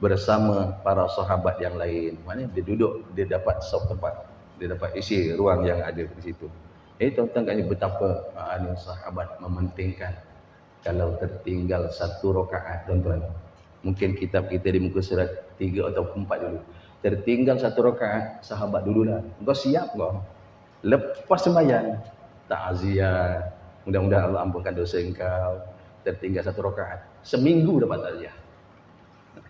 bersama para sahabat yang lain. Maknanya dia duduk, dia dapat saf tempat, dia dapat isi ruang yang ada di situ. Tuan-tuan katanya betapa sahabat mementingkan kalau tertinggal satu rakaat. Tuan-tuan, mungkin kitab kita di muka surat 3 atau 4 dulu, tertinggal satu rakaat, sahabat dululah. Engkau siap kau? Lepas sembahyang takziah, mudah-mudahan Allah ampunkan dosa engkau. Tertinggal satu rakaat, seminggu dapat takziah.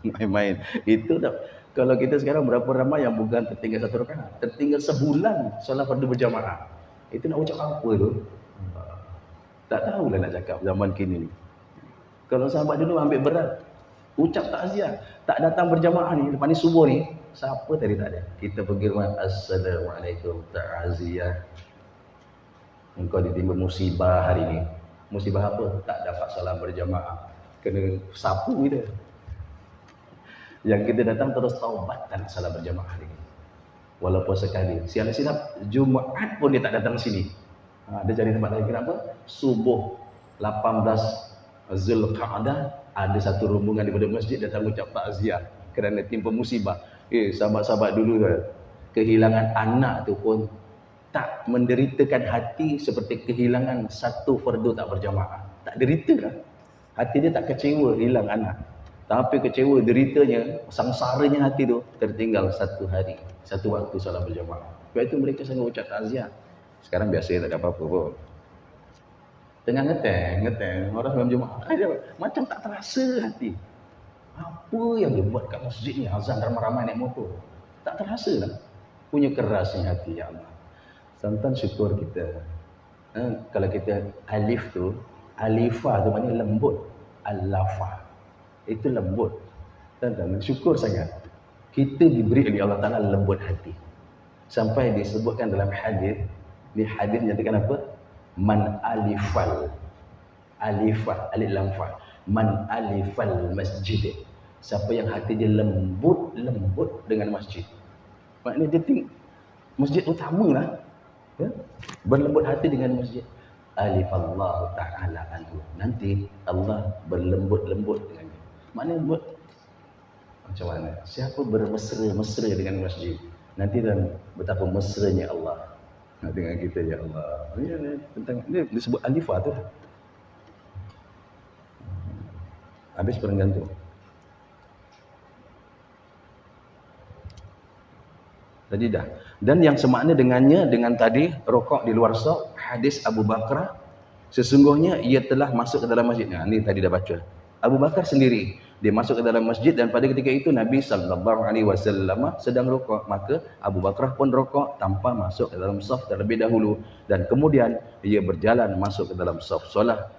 Main-main. Itu dah. Kalau kita sekarang berapa ramai yang bukan tertinggal satu rakaat, tertinggal sebulan solat fardu berjamaah. Itu nak ucap apa tu? Tak tahulah nak cakap zaman kini ni. Kalau sahabat dulu ambil berat, ucap takziah, tak datang berjamaah ni, lepas ni subuh ni, siapa tadi tak ada? Kita pergi rumah, assalamualaikum, takziah. Engkau ditimpa musibah hari ni. Musibah apa? Tak dapat salat berjamaah. Kena sapu kita. Yang kita datang terus taubat dan salat berjamaah hari ini. Walaupun sekali. Silap-silap Jumaat pun dia tak datang sini. Dia cari tempat lain. Kenapa? Subuh 18 Zulqa'dah ada satu rombongan daripada masjid datang ucap takziah kerana timpa musibah. Sahabat-sahabat dulu kehilangan anak tu pun tak menderitakan hati seperti kehilangan satu fardu tak berjamaah. Tak derita lah. Hati dia tak kecewa hilang anak. Tapi kecewa, deritanya, sangsaranya hati tu tertinggal satu hari, satu waktu salat berjamaah. Sebab itu mereka sangat ucap takziah. Sekarang biasa tak ada apa-apa pun. Tengah ngeteng. Orang dalam Jumaat aja macam tak terasa hati. Apa yang dia buat kat masjid ni? Azan ramai-ramai naik motor. Tak terasa lah. Punya kerasnya hati, ya Allah. Sometimes syukur kita. Kalau kita alif tu, alifah tu maknanya lembut. Al-lafah. Itu lembut. Dan syukur sangat. Kita diberi oleh Allah Ta'ala lembut hati. Sampai disebutkan dalam hadis, di hadis nyatakan apa? Man alifal. Alifah, alif lam fa. Man alifal masjid. Siapa yang hati dia lembut dengan masjid. Maknanya dia masjid utama lah. Ya? Berlembut hati dengan masjid. Alifallahu ta'ala anhu. Nanti Allah berlembut-lembut dengannya. Maknanya buat macam mana? Siapa bermesra-mesra dengan masjid, nanti dan betapa mesranya Allah dengan kita, ya Allah. Ini tentang ini disebut alifah tu. Habis perenggan tu. Tadi dah. Dan yang semakna dengannya dengan tadi rokok di luar saf, hadis Abu Bakar, sesungguhnya ia telah masuk ke dalam masjid. Nah, ini tadi dah baca. Abu Bakar sendiri dia masuk ke dalam masjid dan pada ketika itu Nabi SAW sedang rokok, maka Abu Bakar pun rokok tanpa masuk ke dalam saf terlebih dahulu dan kemudian ia berjalan masuk ke dalam saf solat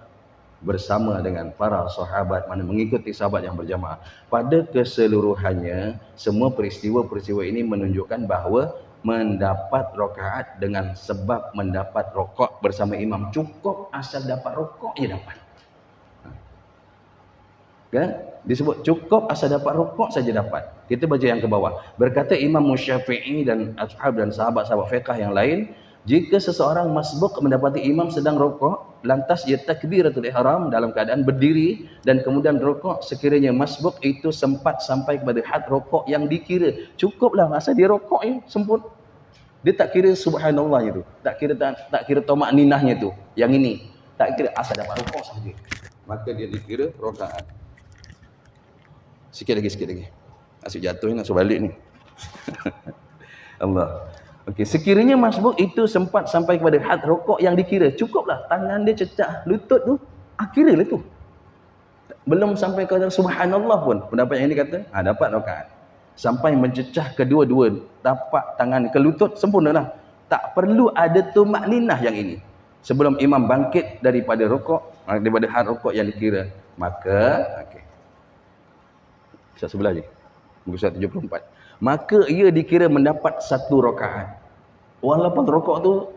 bersama dengan para sahabat, mana mengikuti sahabat yang berjamaah. Pada keseluruhannya, semua peristiwa-peristiwa ini menunjukkan bahawa mendapat rakaat dengan sebab mendapat rokok bersama imam cukup, asal dapat rokok je dapat. Kan? Disebut cukup asal dapat rokok saja dapat. Kita baca yang ke bawah. Berkata Imam Syafi'i dan ashab dan sahabat-sahabat fiqh yang lain, jika seseorang masbuk mendapati imam sedang rokok, lantas ia takbiratul ihram dalam keadaan berdiri dan kemudian rokok, sekiranya masbuk itu sempat sampai kepada had rokok yang dikira, cukuplah asal dia rokok ya, sempurna. Dia tak kira subhanallah itu, tak kira tomak ninahnya tu. Yang ini tak kira, asal dapat rokok saja, maka dia dikira rakaat. Sikit lagi. Asyik jatuh ni, nak suruh balik ni. Allah. Okey, sekiranya masbuk itu sempat sampai kepada had rokok yang dikira, cukuplah tangan dia cecah lutut tu, kira lah tu. Belum sampai ke subhanallah pun, pendapat yang ini kata, dapat rakaat. Sampai mencecah kedua-dua tapak tangan ke lutut, sempurnalah. Tak perlu ada tumakninah yang ini. Sebelum imam bangkit daripada rokok, daripada had rokok yang dikira, maka sebelah je, muka surat 74. Maka ia dikira mendapat satu rakaat. Walaupun rokok tu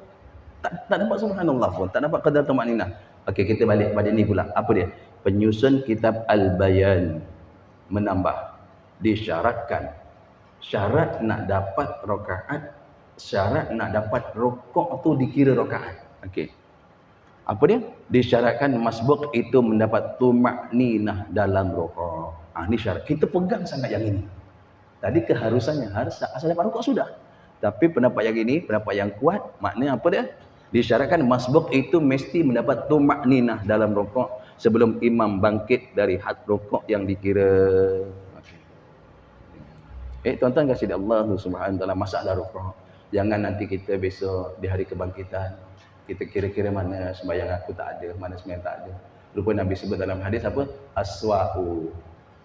tak dapat subhanallah pun, tak dapat qadar tumakninah. Okey, kita balik pada ni pula. Apa dia? Penyusun kitab Al-Bayan menambah, disyaratkan syarat nak dapat rakaat, syarat nak dapat rokok tu dikira rakaat. Okey. Apa dia? Disyaratkan masbuk itu mendapat tumakninah dalam rokok. Ini syarat. Kita pegang sangat yang ini. Tadi keharusannya harus asal dapat rokok sudah. Tapi pendapat yang ini, pendapat yang kuat, maknanya apa dia? Disyaratkan masbuk itu mesti mendapat tumakninah dalam rokok sebelum imam bangkit dari had rokok yang dikira. Tuan-tuan kasih Allah Subhanahu Wa Taala, masalah rokok. Jangan nanti kita besok di hari kebangkitan kita kira-kira mana sembahyang aku tak ada, mana sembahyang tak ada. Lupa Nabi sebut dalam hadis apa? Aswa'u.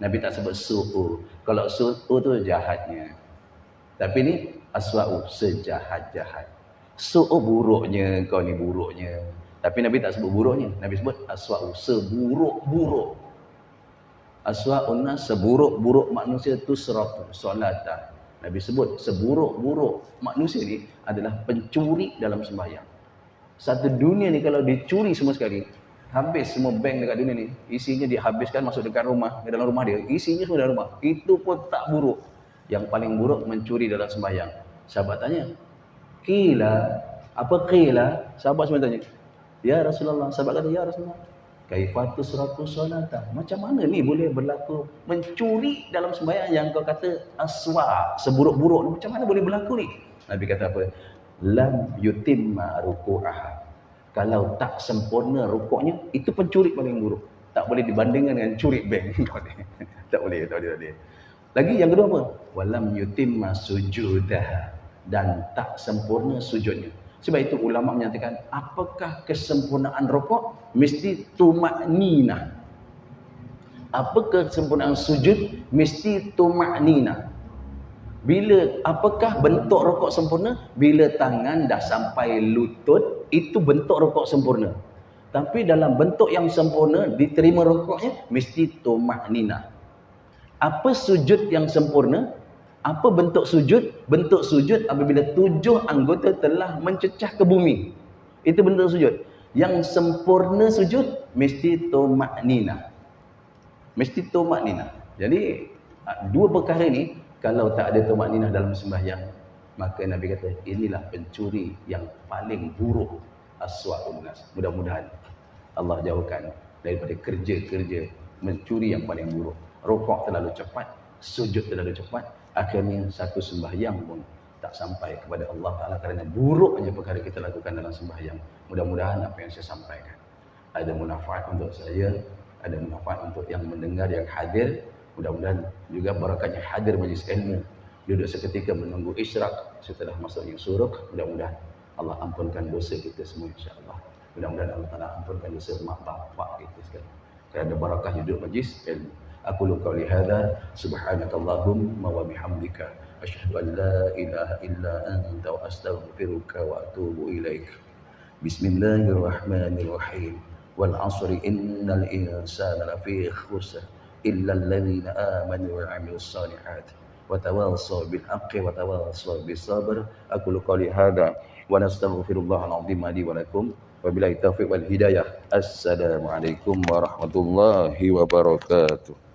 Nabi tak sebut su'u. Kalau su'u tu jahatnya. Tapi ni aswa'u, sejahat-jahat. Su'u buruknya, kau ni buruknya. Tapi Nabi tak sebut buruknya. Nabi sebut aswa'u, seburuk-buruk. Aswa'unna, seburuk-buruk manusia tu seratu solata. Nabi sebut seburuk-buruk manusia ni adalah pencuri dalam sembahyang. Satu dunia ni kalau dicuri semua sekali, habis semua bank dekat dunia ni, isinya dihabiskan masuk dekat rumah, ke dalam rumah dia, isinya semua dalam rumah. Itu pun tak buruk. Yang paling buruk mencuri dalam sembahyang. Sahabat tanya, qila, apa qila? Sahabat semua tanya, ya Rasulullah. Sahabat kata, ya Rasulullah, kaifatus ratu solata, macam mana ni boleh berlaku mencuri dalam sembahyang yang kau kata aswa, seburuk-buruk ni, macam mana boleh berlaku ni? Nabi kata apa? Lam yutimma ruku'aha. Kalau tak sempurna rukuknya, itu pencuri paling buruk. Tak boleh dibandingkan dengan curi bank. Tak boleh. Lagi yang kedua apa? Walam yutimma sujudah. Dan tak sempurna sujudnya. Sebab itu ulama menyatakan, apakah kesempurnaan rokok? Mesti tumakninah. Apa kesempurnaan sujud? Mesti tumakninah. Apakah bentuk rokok sempurna? Bila tangan dah sampai lutut, itu bentuk rokok sempurna. Tapi dalam bentuk yang sempurna, diterima rokoknya, mesti tumakninah. Apa sujud yang sempurna? Apa bentuk sujud? Bentuk sujud apabila 7 anggota telah mencecah ke bumi. Itu bentuk sujud. Yang sempurna sujud mesti tumakninah. Mesti tumakninah. Jadi dua perkara ni kalau tak ada tumakninah dalam sembahyang, maka Nabi kata inilah pencuri yang paling buruk aswaqun nas. Mudah-mudahan Allah jauhkan daripada kerja-kerja mencuri yang paling buruk. Rokok terlalu cepat, sujud terlalu cepat, akhirnya satu sembahyang pun tak sampai kepada Allah Ta'ala kerana buruknya perkara kita lakukan dalam sembahyang. Mudah-mudahan apa yang saya sampaikan ada manfaat untuk saya, ada manfaat untuk yang mendengar, yang hadir. Mudah-mudahan juga barakahnya hadir majlis ilmu, duduk seketika menunggu isyraq setelah masuknya syuruk. Mudah-mudahan Allah ampunkan dosa kita semua, insya-Allah. Mudah-mudahan Allah Ta'ala ampunkan dosa mak bapak kita sekalian kerana barakah duduk majlis ilmu. Aku qauli hadza subhanakallahumma wa bihamdika asyhadu an la ilaha illa anta wa astaghfiruka wa atubu ilaik. Bismillahirrahmanirrahim. Wal 'asri innal insana lafi khusr illa alladhina amanu wa 'amilus shalihat wa tawassaw bil haqqi wa tawassaw bis sabr. Aku qauli hadza wa nastaghfirullahal 'azim li wa lakum. Wabillahi taufiq wal hidayah. Assalamualaikum warahmatullahi wabarakatuh.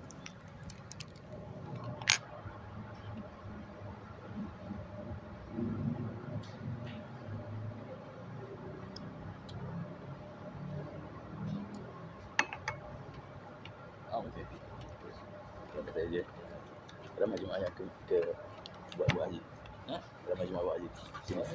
Kata je ramai jemaah yang ke buat haji. Ramai jemaah buat haji.